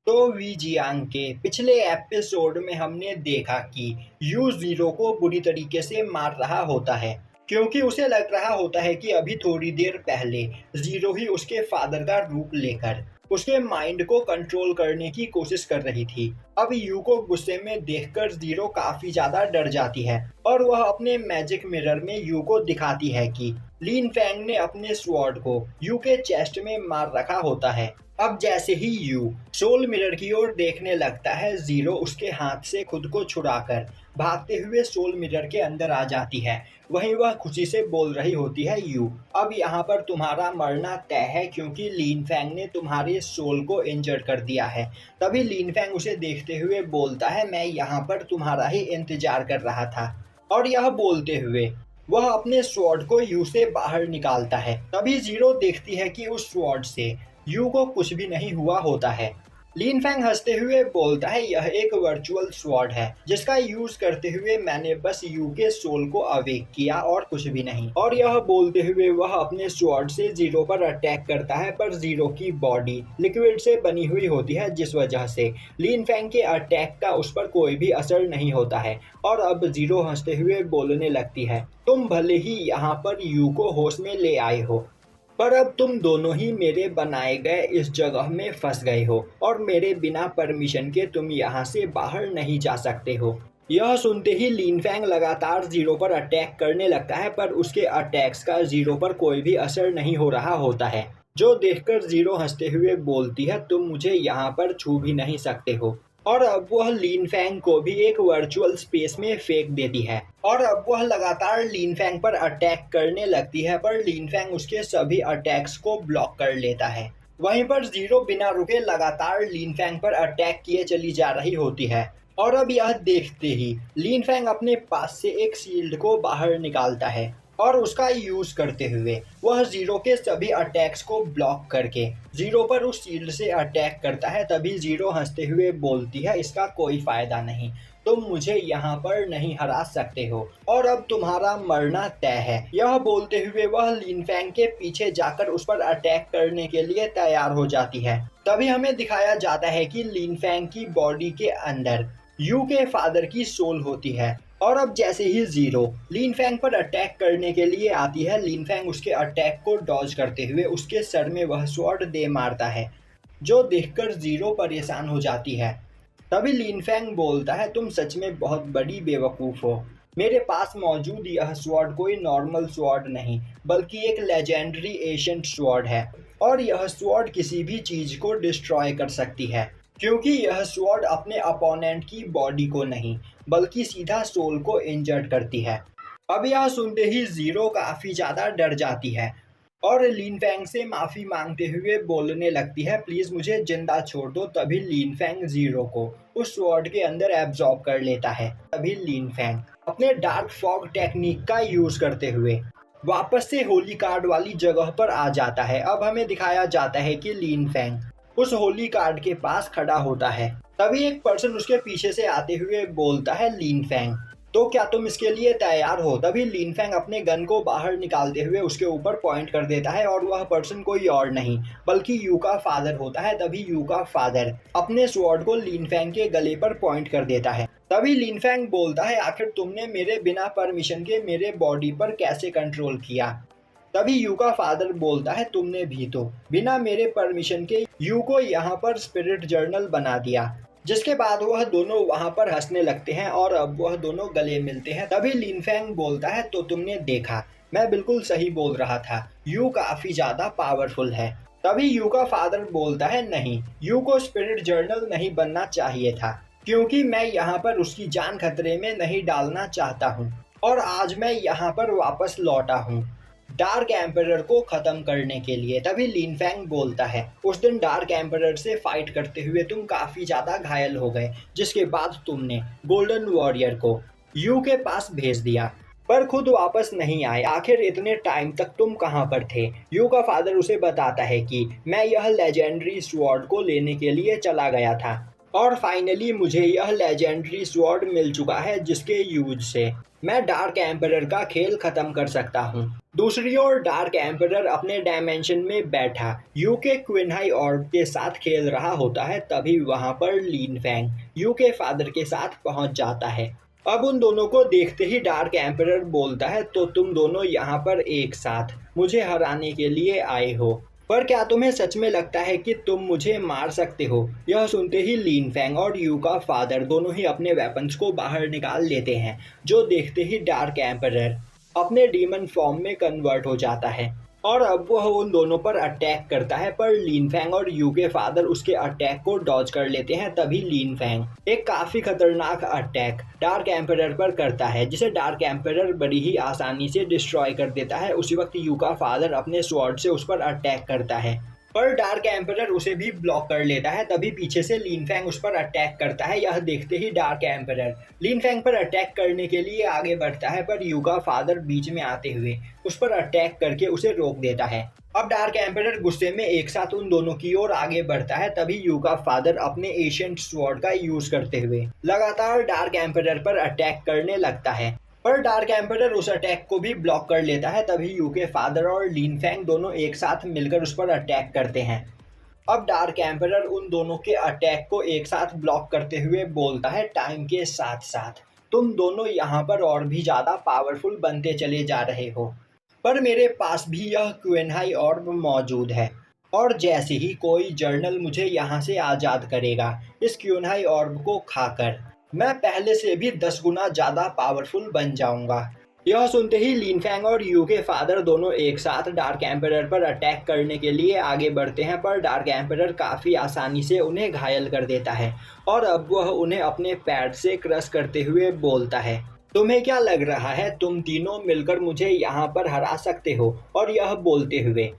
तो वीजियांग के पिछले एपिसोड में हमने देखा कि यू ज़ीरो को बुरी तरीके से मार रहा होता है, क्योंकि उसे लग रहा होता है कि अभी थोड़ी देर पहले ज़ीरो ही उसके फादर का रूप लेकर उसके माइंड को कंट्रोल करने की कोशिश कर रही थी। अब यू को गुस्से में देखकर ज़ीरो काफ़ी ज़्यादा डर जाती है और वह अपने मैजिक मिरर में यू को दिखाती है कि लिन फैंग ने अपने स्वॉर्ड को यू के चेस्ट में मार रखा होता है। अब जैसे ही यू सोल मिरर की ओर देखने लगता है, ज़ीरो उसके हाथ से खुद को छुड़ाकर भागते हुए सोल मिरर के अंदर आ जाती है। वहीं वह खुशी से बोल रही होती है, यू अब यहाँ पर तुम्हारा मरना तय है, क्योंकि लिन फैंग ने तुम्हारे सोल को इंजर्ड कर दिया है। तभी लिन फैंग उसे देखते हुए बोलता है, मैं यहाँ पर तुम्हारा ही इंतजार कर रहा था। और यह बोलते हुए वह अपने स्वॉर्ड को यू से बाहर निकालता है। तभी ज़ीरो देखती है कि उस स्वॉर्ड से यू को कुछ भी नहीं हुआ होता है। लिन फैंग हंसते हुए बोलता है, यह एक वर्चुअल स्वॉर्ड है जिसका यूज करते हुए मैंने बस यू के सोल को अवेक किया और कुछ भी नहीं। और यह बोलते हुए वह अपने स्वॉर्ड से ज़ीरो पर अटैक करता है, पर ज़ीरो की बॉडी लिक्विड से बनी हुई होती है, जिस वजह से लिन फैंग के अटैक का उस पर कोई भी असर नहीं होता है। और अब ज़ीरो हंसते हुए बोलने लगती है, तुम भले ही यहाँ पर यू को होश में ले आए हो, पर अब तुम दोनों ही मेरे बनाए गए इस जगह में फंस गए हो और मेरे बिना परमिशन के तुम यहाँ से बाहर नहीं जा सकते हो। यह सुनते ही लिन फैंग लगातार ज़ीरो पर अटैक करने लगता है, पर उसके अटैक्स का ज़ीरो पर कोई भी असर नहीं हो रहा होता है, जो देखकर ज़ीरो हंसते हुए बोलती है, तुम मुझे यहाँ पर छू भी नहीं सकते हो। और अब वह लिन फैंग को भी एक वर्चुअल स्पेस में फेंक देती है और अब वह लगातार लिन फैंग पर अटैक करने लगती है, पर लिन फैंग उसके सभी अटैक्स को ब्लॉक कर लेता है। वहीं पर ज़ीरो बिना रुके लगातार लिन फैंग पर अटैक किए चली जा रही होती है। और अब यह देखते ही लिन फैंग अपने पास से एक शील्ड को बाहर निकालता है और उसका यूज करते हुए वह ज़ीरो के सभी अटैक्स को ब्लॉक करके ज़ीरो पर उस शील्ड से अटैक करता है। तभी ज़ीरो हंसते हुए बोलती है, इसका कोई फायदा नहीं, तुम मुझे यहाँ पर नहीं हरा सकते हो और अब तुम्हारा मरना तय है। यह बोलते हुए वह लिन फैंग के पीछे जाकर उस पर अटैक करने के लिए तैयार हो जाती है। तभी हमें दिखाया जाता है कि लिन फैंग की बॉडी के अंदर यू के फादर की सोल होती है। और अब जैसे ही ज़ीरो लिन फैंग पर अटैक करने के लिए आती है, लिन फैंग उसके अटैक को डॉज करते हुए उसके सर में वह स्वॉर्ड दे मारता है, जो देखकर ज़ीरो परेशान हो जाती है। तभी लिन फैंग बोलता है, तुम सच में बहुत बड़ी बेवकूफ़ हो। मेरे पास मौजूद यह स्वॉर्ड कोई नॉर्मल स्वॉर्ड नहीं, बल्कि एक लेजेंडरी एशियंट स्वॉर्ड है और यह स्वॉर्ड किसी भी चीज़ को डिस्ट्रॉय कर सकती है, क्योंकि यह स्वॉर्ड अपने अपोनेंट की बॉडी को नहीं बल्कि सीधा सोल को इंजर्ड करती है। अब यह सुनते ही ज़ीरो काफ़ी ज़्यादा डर जाती है और लिन फैंग से माफ़ी मांगते हुए बोलने लगती है, प्लीज़ मुझे जिंदा छोड़ दो। तभी लिन फैंग ज़ीरो को उस स्वॉर्ड के अंदर एब्जॉर्ब कर लेता है। तभी लिन फैंग अपने डार्क फॉग टेक्निक का यूज़ करते हुए वापस से होली कार्ड वाली जगह पर आ जाता है। अब हमें दिखाया जाता है कि लिन फैंग उस होली कार्ड के पास खड़ा होता है। तभी एक पर्सन उसके पीछे से आते हुए बोलता है, लिन फैंग तो क्या तुम इसके लिए तैयार हो? तभी लिन फैंग अपने गन को बाहर निकालते हुए उसके ऊपर पॉइंट कर देता है और वह पर्सन कोई और नहीं बल्कि यू का फादर होता है। तभी यू का फादर अपने स्वॉर्ड को लिन फैंग के गले पर पॉइंट कर देता है। तभी लिन फैंग बोलता है, आखिर तुमने मेरे बिना परमिशन के मेरे बॉडी पर कैसे कंट्रोल किया? तभी यू का फादर बोलता है, तुमने भी तो बिना मेरे परमिशन के यू को यहाँ पर स्पिरिट जर्नल बना दिया। जिसके बाद वह दोनों वहाँ पर हंसने लगते हैं और अब वह दोनों गले मिलते हैं। तभी लिन फैंग बोलता है, तो तुमने देखा, मैं बिल्कुल सही बोल रहा था, यू काफ़ी ज़्यादा पावरफुल है। तभी यू का फादर बोलता है, नहीं, यू को स्पिरिट जर्नल नहीं बनना चाहिए था, क्योंकि मैं यहाँ पर उसकी जान खतरे में नहीं डालना चाहता हूँ और आज मैं यहाँ पर वापस लौटा हूँ डार्क एम्परर को खत्म करने के लिए। तभी लिन फैंग बोलता है, उस दिन डार्क एम्परर से फाइट करते हुए तुम काफ़ी ज़्यादा घायल हो गए, जिसके बाद तुमने गोल्डन वॉरियर को यू के पास भेज दिया, पर खुद वापस नहीं आए। आखिर इतने टाइम तक तुम कहाँ पर थे? यू का फादर उसे बताता है कि मैं यह लेजेंडरी स्वॉर्ड को लेने के लिए चला गया था और फाइनली मुझे यह लेजेंडरी स्वॉर्ड मिल चुका है, जिसके यूज से मैं डार्क एम्परर का खेल खत्म कर सकता हूँ। दूसरी ओर डार्क एम्परर अपने डायमेंशन में बैठा यू के क्विनहाई ऑर्ब के साथ खेल रहा होता है। तभी वहां पर लिन फैंग यू के फादर के साथ पहुंच जाता है। अब उन दोनों को देखते ही डार्क एम्परर बोलता है, तो तुम दोनों यहाँ पर एक साथ मुझे हराने के लिए आए हो, पर क्या तुम्हें सच में लगता है कि तुम मुझे मार सकते हो? यह सुनते ही लिन फैंग और यू का फादर दोनों ही अपने वेपन्स को बाहर निकाल लेते हैं, जो देखते ही डार्क एम्परर अपने डीमन फॉर्म में कन्वर्ट हो जाता है और अब वह उन दोनों पर अटैक करता है। पर लिन फैंग और यू के फादर उसके अटैक को डॉज कर लेते हैं। तभी लिन फैंग एक काफी खतरनाक अटैक डार्क एम्परर पर करता है, जिसे डार्क एम्परर बड़ी ही आसानी से डिस्ट्रॉय कर देता है। उसी वक्त यू का फादर अपने स्वॉर्ड से उस पर अटैक करता है, पर डार्क एम्परर उसे भी ब्लॉक कर लेता है। तभी पीछे से लिन फैंग उस पर अटैक करता है। यह देखते ही डार्क एम्परर लिन फैंग पर अटैक करने के लिए आगे बढ़ता है, पर यू का फादर बीच में आते हुए उस पर अटैक करके उसे रोक देता है। अब डार्क एम्परर गुस्से में एक साथ उन दोनों की ओर आगे बढ़ता है। तभी यू का फादर अपने एशियंट स्वॉर्ड का यूज करते हुए लगातार डार्क एम्परर पर अटैक करने लगता है, पर डार्क एम्परर उस अटैक को भी ब्लॉक कर लेता है। तभी यू के फादर और लिन फैंग दोनों एक साथ मिलकर उस पर अटैक करते हैं। अब डार्क एम्परर उन दोनों के अटैक को एक साथ ब्लॉक करते हुए बोलता है, टाइम के साथ साथ तुम दोनों यहाँ पर और भी ज़्यादा पावरफुल बनते चले जा रहे हो, पर मेरे पास भी यह क्वेनहाई ऑर्ब मौजूद है, और जैसे ही कोई जर्नल मुझे यहाँ से आज़ाद करेगा, इस क्वेनहाई ऑर्ब को खाकर मैं पहले से भी 10 गुना ज़्यादा पावरफुल बन जाऊंगा। यह सुनते ही लिन फैंग और यू के फादर दोनों एक साथ डार्क एम्परर पर अटैक करने के लिए आगे बढ़ते हैं, पर डार्क एम्परर काफ़ी आसानी से उन्हें घायल कर देता है और अब वह उन्हें अपने पैड से क्रश करते हुए बोलता है, तुम्हें क्या लग रहा है तुम तीनों मिलकर मुझे यहाँ पर हरा सकते हो? और यह बोलते हुए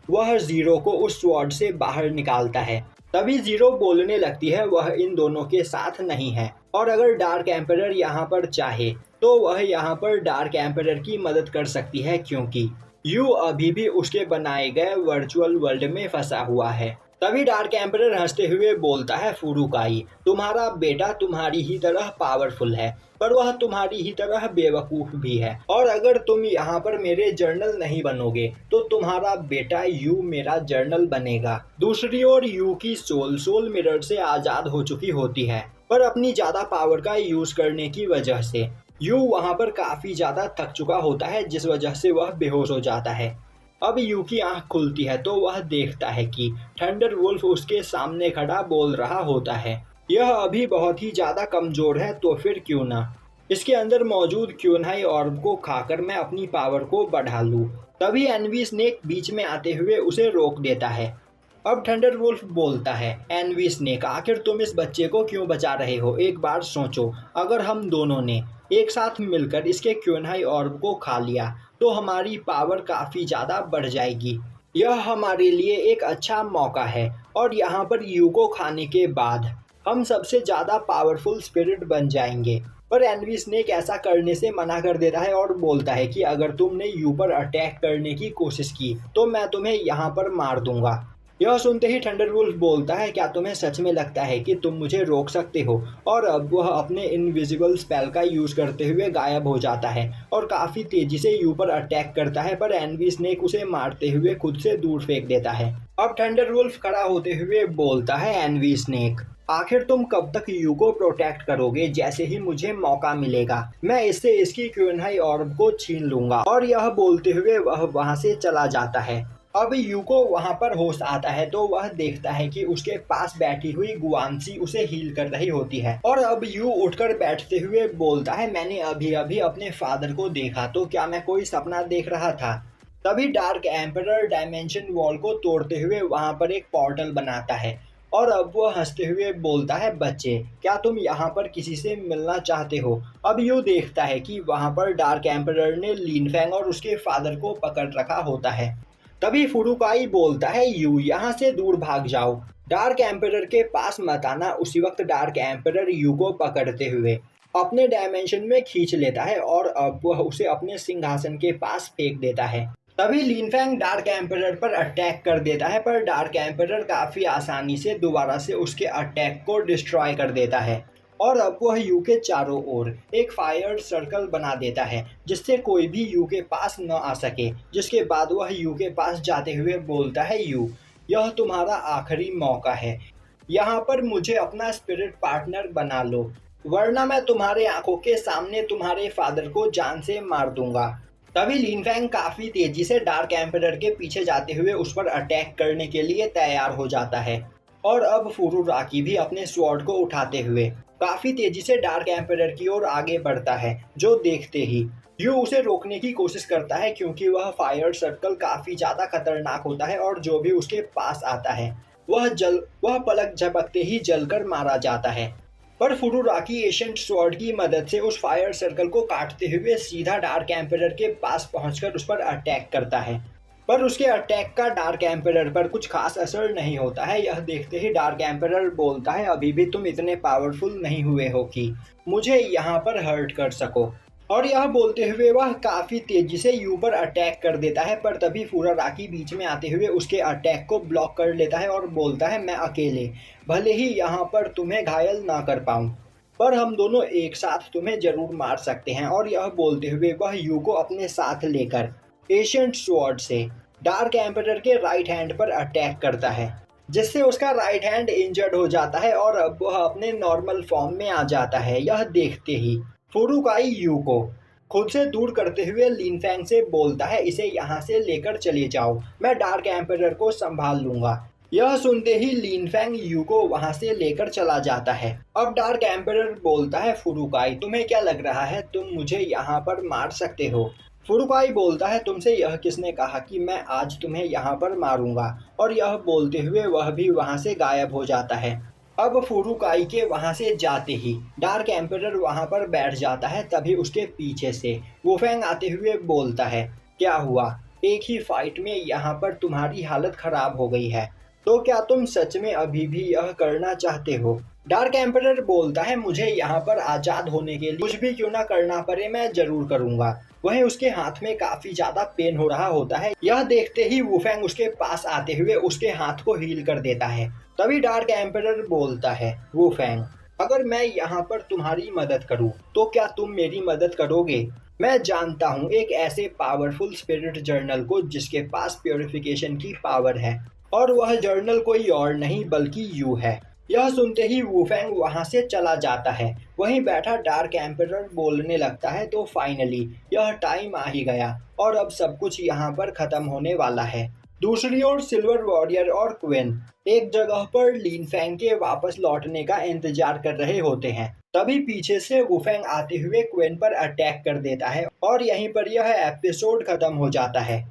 वह जीरो को उस स्वॉर्ड से बाहर निकालता है। तभी जीरो बोलने लगती है, वह इन दोनों के साथ नहीं है और अगर डार्क एम्परर यहाँ पर चाहे तो वह यहाँ पर डार्क एम्परर की मदद कर सकती है, क्योंकि यू अभी भी उसके बनाए गए वर्चुअल वर्ल्ड में फंसा हुआ है। तभी डार्क एम्परर हंसते हुए बोलता है, फुरुकाई तुम्हारा बेटा तुम्हारी ही तरह पावरफुल है, पर वह तुम्हारी ही तरह बेवकूफ़ भी है, और अगर तुम यहाँ पर मेरे जर्नल नहीं बनोगे तो तुम्हारा बेटा यू मेरा जर्नल बनेगा। दूसरी ओर यू की सोल मिरर से आज़ाद हो चुकी होती है, पर अपनी ज़्यादा पावर का यूज़ करने की वजह से यू वहाँ पर काफ़ी ज़्यादा थक चुका होता है, जिस वजह से वह बेहोश हो जाता है। अब यू की आँख खुलती है तो वह देखता है कि थंडर वुल्फ उसके सामने खड़ा बोल रहा होता है, यह अभी बहुत ही ज़्यादा कमज़ोर है, तो फिर क्यों ना इसके अंदर मौजूद क्वेनहाई ऑर्ब को खाकर मैं अपनी पावर को बढ़ा लूँ। तभी एनवी स्नेक बीच में आते हुए उसे रोक देता है। अब थंडर वुल्फ बोलता है, एनवी स्नेक आखिर तुम इस बच्चे को क्यों बचा रहे हो? एक बार सोचो, अगर हम दोनों ने एक साथ मिलकर इसके क्वेनहाई ऑर्ब को खा लिया तो हमारी पावर काफ़ी ज़्यादा बढ़ जाएगी। यह हमारे लिए एक अच्छा मौका है और यहाँ पर यू को खाने के बाद हम सबसे ज़्यादा पावरफुल स्पिरिट बन जाएंगे। पर एनवी स्नेक ऐसा करने से मना कर देता है और बोलता है कि अगर तुमने यू पर अटैक करने की कोशिश की तो मैं तुम्हें यहाँ पर मार दूंगा। यह सुनते ही थंडरवुल्फ बोलता है, क्या तुम्हें सच में लगता है कि तुम मुझे रोक सकते हो? और अब वह अपने इनविजिबल स्पेल का यूज़ करते हुए गायब हो जाता है और काफ़ी तेज़ी से यू पर अटैक करता है, पर एनवी स्नेक उसे मारते हुए खुद से दूर फेंक देता है। अब थंडरवुल्फ खड़ा होते हुए बोलता है, एनवी स्नेक आखिर तुम कब तक यू को प्रोटेक्ट करोगे? जैसे ही मुझे मौका मिलेगा मैं इससे इसकी क्वेनहाई ऑर्ब को छीन लूंगा। और यह बोलते हुए वह वहां से चला जाता है। अब यू को वहां पर होश आता है तो वह देखता है कि उसके पास बैठी हुई गुआनसी उसे हील कर रही होती है और अब यू उठकर बैठते हुए बोलता है, मैंने अभी अभी अपने फादर को देखा, तो क्या मैं कोई सपना देख रहा था? तभी डार्क एम्परर डायमेंशन वॉल को तोड़ते हुए वहां पर एक पोर्टल बनाता है और अब वो हंसते हुए बोलता है, बच्चे क्या तुम यहाँ पर किसी से मिलना चाहते हो? अब यू देखता है कि वहाँ पर डार्क एम्परर ने लिन फैंग और उसके फादर को पकड़ रखा होता है। तभी फुरुकाई बोलता है, यू यहाँ से दूर भाग जाओ, डार्क एम्परर के पास मत आना। उसी वक्त डार्क एम्परर यू को पकड़ते हुए अपने डायमेंशन में खींच लेता है और अब वह उसे अपने सिंहासन के पास फेंक देता है। तभी लिन फैंग डार्क एम्परर पर अटैक कर देता है, पर डार्क एम्परर काफ़ी आसानी से दोबारा से उसके अटैक को डिस्ट्रॉय कर देता है और अब वह यू के चारों ओर एक फायर सर्कल बना देता है जिससे कोई भी यू के पास न आ सके। जिसके बाद वह यू के पास जाते हुए बोलता है, यू, यह तुम्हारा आखिरी मौका है। यहाँ पर मुझे अपना स्पिरिट पार्टनर बना लो, वरना मैं तुम्हारे आंखों के सामने तुम्हारे फादर को जान से मार दूंगा। तभी लिन फैंग काफी तेजी से डार्क एम्परर के पीछे जाते हुए उस पर अटैक करने के लिए तैयार हो जाता है। और अब फुरुराकी भी अपने स्वॉर्ड को उठाते हुए काफी तेजी से डार्क एम्परर की ओर आगे बढ़ता है, जो देखते ही यू उसे रोकने की कोशिश करता है क्योंकि वह फायर सर्कल काफी ज्यादा खतरनाक होता है और जो भी उसके पास आता है वह पलक झपकते ही जलकर मारा जाता है। पर फुरुराकी एशियंट स्वॉर्ड की मदद से उस फायर सर्कल को काटते हुए सीधा डार्क एम्परर के पास पहुंचकर उस पर अटैक करता है। पर उसके अटैक का डार्क एम्परर पर कुछ खास असर नहीं होता है। यह देखते ही डार्क एम्परर बोलता है, अभी भी तुम इतने पावरफुल नहीं हुए हो कि मुझे यहाँ पर हर्ट कर सको। और यह बोलते हुए वह काफी तेजी से यू पर अटैक कर देता है, पर तभी फुरुराकी बीच में आते हुए उसके अटैक को ब्लॉक कर लेता है और बोलता है, मैं अकेले भले ही यहाँ पर तुम्हें घायल ना कर पाऊँ, पर हम दोनों एक साथ तुम्हें जरूर मार सकते हैं। और यह बोलते हुए वह यू को अपने साथ लेकर एशियंट स्वॉर्ड से डार्क एम्परर के राइट हैंड पर अटैक करता है, जिससे उसका राइट हैंड इंजर्ड हो जाता है और अब वह अपने नॉर्मल फॉर्म में आ जाता है। यह देखते ही फुरुकाई यू को खुद से दूर करते हुए लिन फैंग से बोलता है, इसे यहाँ से लेकर चले जाओ, मैं डार्क एम्परर को संभाल लूंगा। यह सुनते ही लिन फैंग यू को वहां से लेकर चला जाता है। अब डार्क एम्परर बोलता है, फुरुकाई तुम्हें क्या लग रहा है तुम मुझे यहाँ पर मार सकते हो? फुरुकाई बोलता है, तुमसे यह किसने कहा कि मैं आज तुम्हें यहाँ पर मारूंगा? और यह बोलते हुए वह भी वहां से गायब हो जाता है। अब फुरुकाई के वहां से जाते ही डार्क एम्परर वहां पर बैठ जाता है। तभी उसके पीछे से वुफेंग आते हुए बोलता है, क्या हुआ, एक ही फाइट में यहाँ पर तुम्हारी हालत खराब हो गई है, तो क्या तुम सच में अभी भी यह करना चाहते हो? डार्क एम्परर बोलता है, मुझे यहाँ पर आजाद होने के लिए कुछ भी क्यों ना करना पड़े मैं जरूर करूंगा। वहीं उसके हाथ में काफी ज्यादा पेन हो रहा होता है। यह देखते ही वुफेंग उसके पास आते हुए उसके हाथ को हील कर देता है। तभी डार्क एम्परर बोलता है, वुफेंग, अगर मैं यहाँ पर तुम्हारी मदद करूँ तो क्या तुम मेरी मदद करोगे? मैं जानता हूँ एक ऐसे पावरफुल स्पिरिट जर्नल को जिसके पास प्योरिफिकेशन की पावर है, और वह जर्नल कोई और नहीं बल्कि यू है। यह सुनते ही वुफेंग वहां से चला जाता है। वहीं बैठा डार्क एम्परर बोलने लगता है, तो फाइनली यह टाइम आ ही गया और अब सब कुछ यहाँ पर खत्म होने वाला है। दूसरी ओर सिल्वर वॉरियर और क्वेन एक जगह पर लिन फैंग के वापस लौटने का इंतजार कर रहे होते हैं। तभी पीछे से वुफेंग आते हुए क्वेन पर अटैक कर देता है और यहीं पर यह एपिसोड खत्म हो जाता है।